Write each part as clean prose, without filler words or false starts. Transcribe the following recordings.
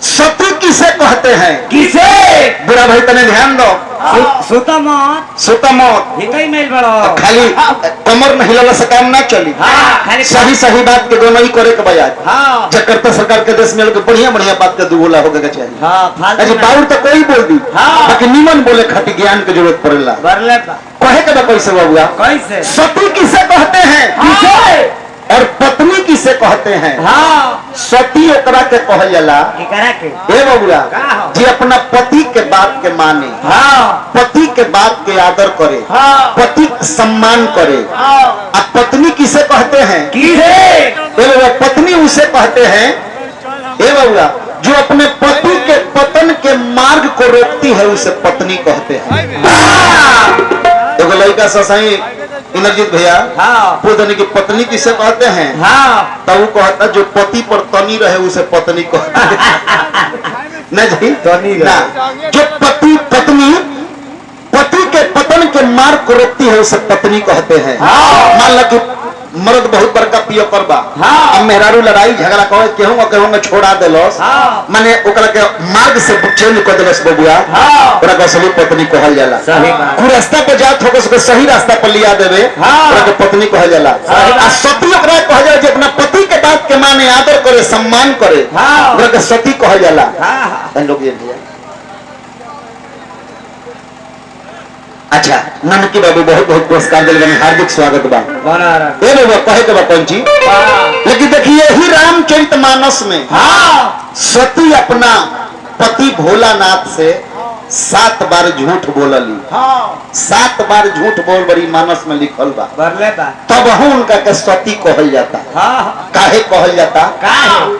सती किसे कहते हैं? किसे? बुरा भाई तने ध्यान दो। सुता मत हितई मेल बड़ो खाली कमर में हिलला से काम ना चली। खाली सही सही बात के दोनों ही करे के बजाय जकर्ता सरकार के देश में लोग बढ़िया बढ़िया बात के दुगोला होके के चाहिए। अजी बाउर तो कोई बोल दी बाकी निमन बोले खातिर ज्ञान की जरूरत पड़ेला। कहे के कैसे बाबूआ? कैसे? सती किसे कहते हैं? किसे? और पत्नी किसे कहते हैं? सती ओकरा के कहल जाला ए बबुआ जी अपना पति के बात के माने, पति के बात के आदर करे, पति सम्मान करे। अब पत्नी किसे कहते हैं? पत्नी उसे कहते हैं ए बबुआ जो अपने पति के पतन के मार्ग को रोकती है, उसे पत्नी कहते हैं। एगो लड़का ससाई इंद्रजीत भैया पूछने की पत्नी किसे कहते हैं? तब वो कहता जो पति पर तनी रहे उसे पत्नी कहते हैं। नहीं तनी ना, जो पत्नी पति के पतन के मार्ग को रोकती है उसे पत्नी कहते हैं। मान लो कि मर्द बहुत बड़का पियो करबा अब मेहरारू लड़ाई झगड़ा कहे केहू में छोड़ा देलस माने ओकरा के मार्ग से चेंज कर देलस बबुआ ओकरा के असली पत्नी कहल जाला। रास्ता पे जात होके उसको सही रास्ता पर लिया देवे ओकरा के पत्नी कहल जाला। आ सती ओकरा कहल जाला जो अपना पति के बात के माने आदर करे सम्मान करे ओकरा के सती कहल जाला। लोग ये अच्छा ननकी बाबू बहुत बहुत पुरस्कार दिल बने हार्दिक स्वागत बा। ए बाबू कहे के बा कौन चीज लेकिन देखिए ही रामचरितमानस में सती अपना पति भोलानाथ से 7 बार झूठ बोलली। 7 बार झूठ बोल बड़ी मानस में लिखल बा। तब उनका के सती कहल जाता। काहे कहल जाता?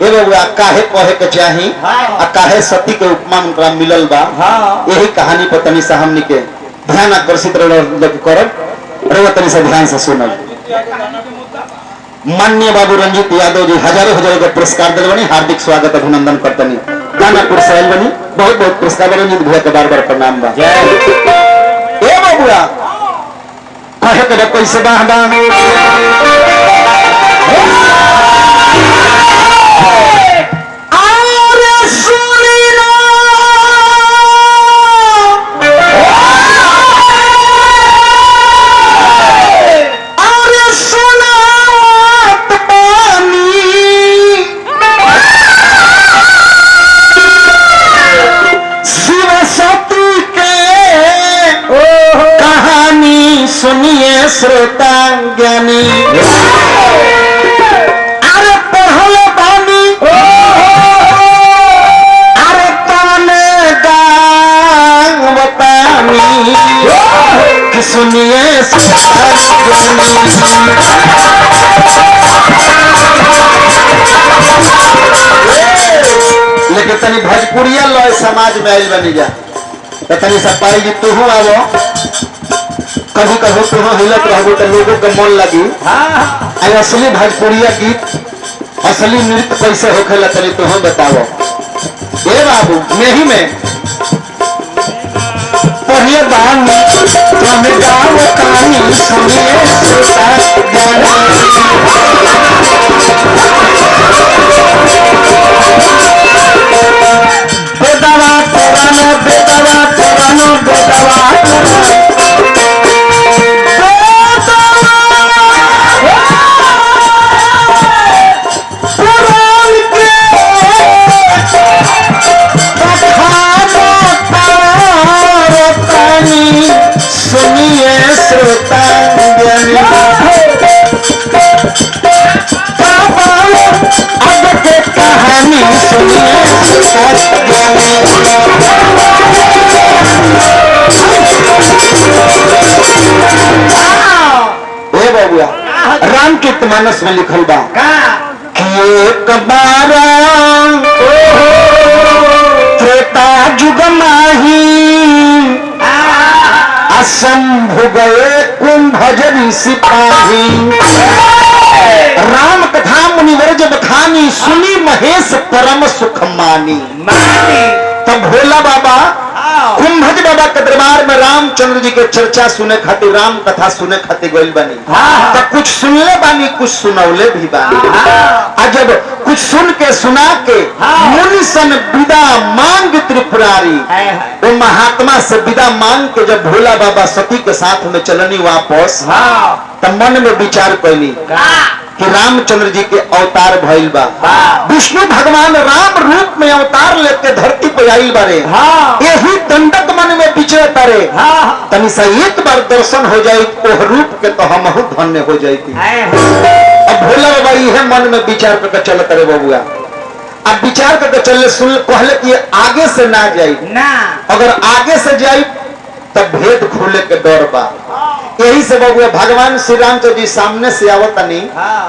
ए बाबू काहे कहे के चाही आ काहे सती के उपमा उनका मिलल बा। यही कहानी पर तनी से हमनी के ध्यान आकर्षित तनी से ध्यान से सुनल। माननीय बाबू रंजीत यादव जी हजारों के पुरस्कार दिल बनी हार्दिक स्वागत अभिनंदन करतनी। दानापुर से बनी बहुत बहुत पुरस्कार रंजीत भैया के बार बार प्रणाम बा। ए बाबूआ कहे के कैसे बा श्रोता ज्ञानी अरे पढ़ले बानी अरे तने गांग बतानी कि सुनिए लेकिन तनी भोजपुरिया लय समाज में आइल बनी जा तो तनी सब पाई जी तू आवो कभी कभी तुम हिलत रहो तो लोगों का मन लगी। असली भोजपुरिया गीत असली नृत्य कैसे होखेला तनी तुम बताओ। ए बाबू नहीं में पढ़िए बानी तुम गाओ कहानी सुनिए बेदवा पुरानो बेदवा पुरानो बेदवा सुनिए श्रोता अब के कहानी सुनिए बाबुआ रामचरितमानस में लिखल बा कि एक बार त्रेता युग माही शंभु गए कुंभजरी सिपाही। राम कथा मुनिवर जब खानी सुनी महेश परम सुख मानी। तब भोला बाबा कुंभज बाबा के दरबार में रामचंद्र जी के चर्चा सुने खातिर राम कथा सुने खातिर गइल बनी। तब कुछ सुनले बानी कुछ सुनौले भी बानी। जब कुछ सुन के सुना भगवान विदा मांग त्रिपुरारी, वो महात्मा से विदा मांग के जब भोला बाबा सती के साथ में चलनी वापस, तब मन में विचार कैली कि रामचंद्र जी के अवतार भइल बा। विष्णु भगवान राम रूप में अवतार लेके धरती पे आइल बारे। यही दंडक मन में विचरे तारे, तनी सा एक बार दर्शन हो जाए ओह रूप के तो हम धन्य हो जाती। अब भोला बाबा यह मन में विचार करके चल करे बबुआ। अब विचार करके चले, सुन कहले कि आगे से ना जाई ना, अगर आगे से जाई तब भेद खुले के डर बा। यही से बबुआ भगवान श्री रामचंद्र जी सामने से आवतनी,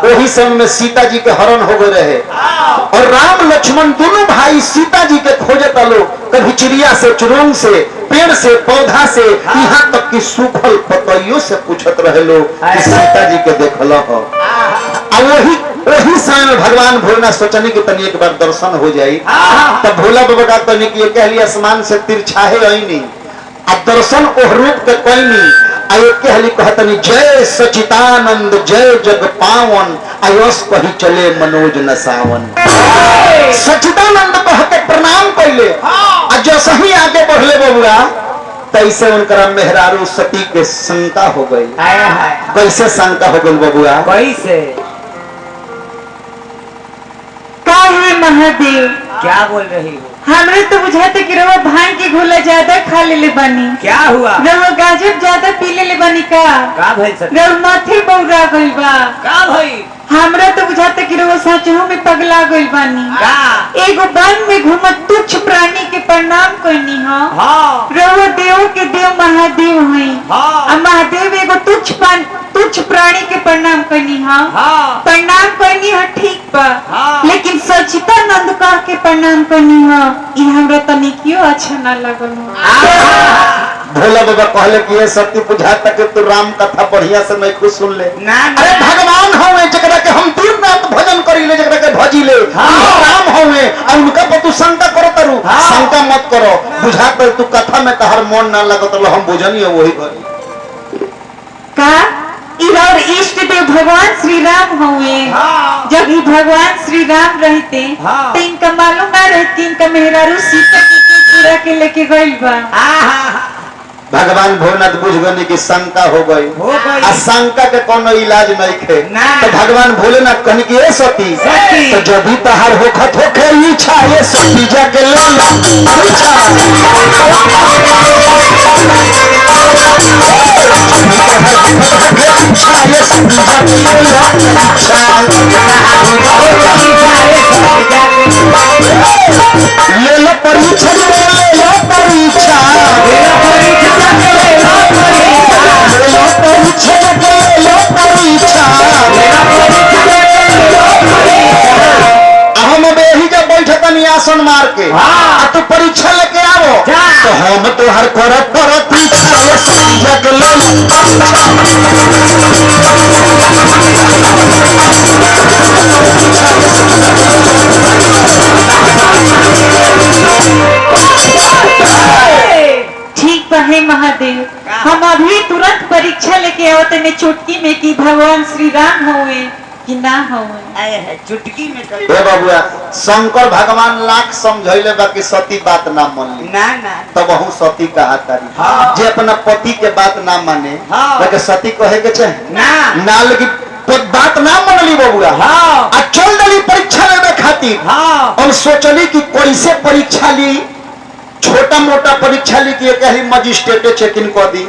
वही समय में सीता जी के हरण हो गए रहे और राम लक्ष्मण दोनों भाई सीता जी के खोजत लो, कभी चिड़िया से, चुरुंग से, पेड़ से, पौधा से, यहाँ तक कि सूखल पतइयों से पूछत रहे लो कि सीता जी के देखल हो। वही समय में भगवान भोलेनाथ सोचने की तनी एक बार दर्शन हो जाये, तब भोला बाबा का तनी की कहली आसमान से तिरछाहे आई नहीं, अब दर्शन ओह रूप के कोई नहीं। कहली कहतनी जय सचितानंद जय जग पावन, आयोस कही चले मनोज न सावन। सचिदानंद कहते प्रणाम कैले, जैसे ही आगे बढ़ले बबुआ तैसे उनका मेहरारू सती के शंका हो गई। कैसे शंका हो गई बबुआ? कैसे? काहे महादेव क्या बोल रही हो? हमरे तो बुझाते कि रवा भांग के घोला ज्यादा खा ले बनी। क्या हुआ? रवा गाजर ज्यादा पी ले बनी का भइल सर? रवा माथे बौरा गइल बा का भई? हमरा तो बुझाते कि रवा सचहु में पगला गइल बानी का? एगो वन में घूमत तुच्छ प्राणी के प्रणाम करनी हो। हाँ। रवा देव के देव महादेव हैं। हाँ। महादेव एगो तुच्छ प्राणी के प्रणाम करनी हो। हाँ। प्रणाम करनी हो ठीक बा। हाँ। लेकिन सचिदानंद कह के प्रणाम करनी हो, ये हमरा तनी क्यों अच्छा ना लगल हो। भोला बाबा कहले कि ये सत्य बुझाता कि तू राम कथा बढ़िया से मैं खुद सुन ले। अरे भगवान हवे जकरा के हम दिन रात भजन करी ले, जकरा के भजी ले। राम हवे और उनका पर तू शंका करो तरू। शंका मत करो, बुझाता तू कथा में तहर मन ना लगत लो, हम बुझनी वही करी का और इष्ट देव भगवान श्री राम हुए। जब ही भगवान श्री राम रहते तो इनका मालूम ना रहती इनका मेहरारू सीता की चुरा के लेके गइल बा। भगवान भोलेनाथ बुझ गए कि शंका हो गई, आ शंका के कोनो इलाज नहीं थे। तो भगवान भोलेनाथ कहने की ये सती तो जो भी तहार होखत होखे इच्छा ये सती जाके ले लो ले लो परीक्षा, ले लो परीक्षा, हम यही जब बैठतनी आसन मार के तो परीक्षा लेके आओ तो हम तो हर करत ठीक है महादेव, हम अभी तुरंत परीक्षा लेके आवते ने चुटकी में कि भगवान श्री राम हुए कि ना हुए। चुटकी में बाबुआ शंकर भगवान लाख समझैले बाकी सती बात ना मान ली ना ना तब बहु सती कहा तारी। जे अपना पति के बात ना माने लेकिन सती कहे के चाहे ना लेकिन बात ना मान ली बबुआ। आ चल दली परीक्षा लेने खातिर और सोचली कि कैसे परीक्षा ली, छोटा मोटा परीक्षा लिखिए कहीं मजिस्ट्रेट चेकिंग कर दी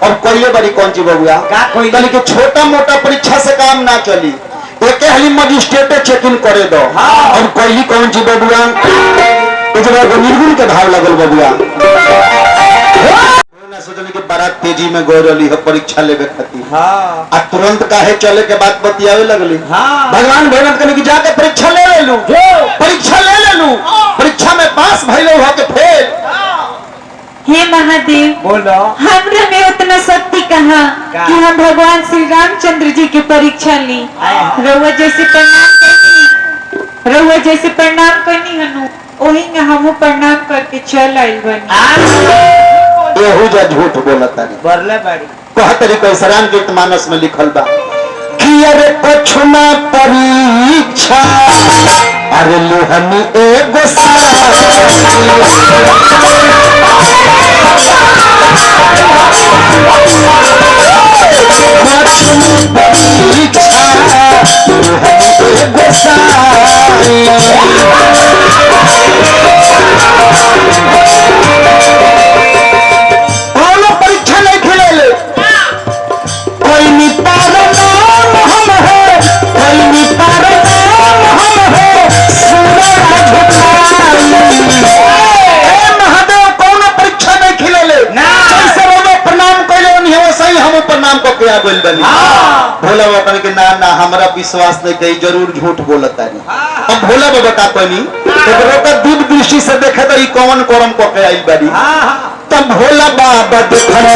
और कोई बड़ी कौन ची बबुआ कि छोटा मोटा परीक्षा से काम ना चली, कहली मजिस्ट्रेट चेकिंग करे दो और कोई कौन ची बबुआ निर्गुण के भाव लगल बबुआ। सोचने के बड़ा तेजी में गो रही है परीक्षा लेवे खातिर आ तुरंत काहे चले के बाद बतियावे लगली। भगवान भोलेनाथ कहने की जाके परीक्षा ले लू, परीक्षा ले लू, परीक्षा में पास भइलो हो के फेल। हे महादेव बोलो, हमरा में उतना शक्ति कहाँ कि हम भगवान श्री रामचंद्र जी की परीक्षा ली। रउआ जैसे प्रणाम करनी हनु वही में हम प्रणाम करके चल आइल बनी। एहू जा झूठ बोलत तारी बरले बाड़ी कहतरी कैसे रामचरितमानस में लिखल बा कि अरे कछु ना परीक्षा अरे लुहनी एगो परीक्षा नहीं खेले कोई निपार नाम हम है कोई निपार नाम हम है महादेव कौन परीक्षा नहीं खिलेले जैसे वो प्रणाम कैले नहीं हो सही हम प्रणाम को क्या बोल बनी भोला बाबा के ना ना हमारा विश्वास नहीं कही जरूर झूठ बोलता है हम भोला बाबा का कोनी तो का दिव्य दृष्टि से देखे तो ई कौन करम को के आई बाड़ी तब भोला बाबा देखनी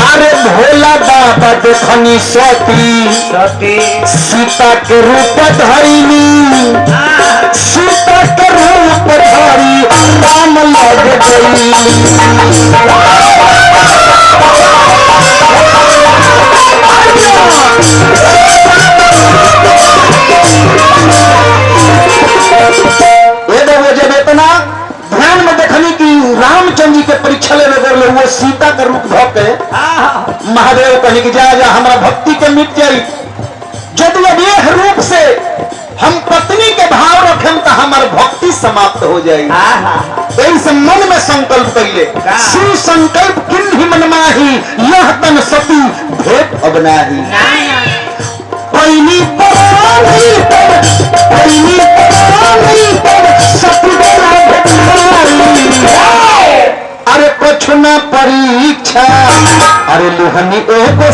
अरे भोला बाबा देखनी सती सीता के रूप धरिनी सीता के रूप धरी राम लग गई जब इतना ध्यान में देखनी कि रामचंद्र जी के परीक्षा लेने कर ले वो सीता का रूप धोके महादेव कहने की जा जा हमारा भक्ति के मिट जाई यदि अब ये रूप से हम पत्नी के भाव रखें तो हमारी भक्ति समाप्त हो जाएगी इस मन में संकल्प कैले शिव संकल्प किन्हीं मन माही यह तन सती भेंट अब नाही पैनी परानी तब पैनी परानी तब सतगुरु अरे कुछ न परीक्षा अरे लुहनी एगो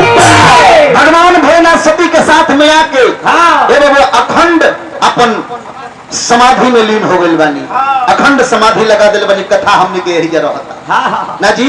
भगवान भोलेनाथ सती के साथ में आके वो अखंड अपन समाधि में लीन हो गई बानी अखंड समाधि लगा दिल बानी कथा हमने के यही रहता ना जी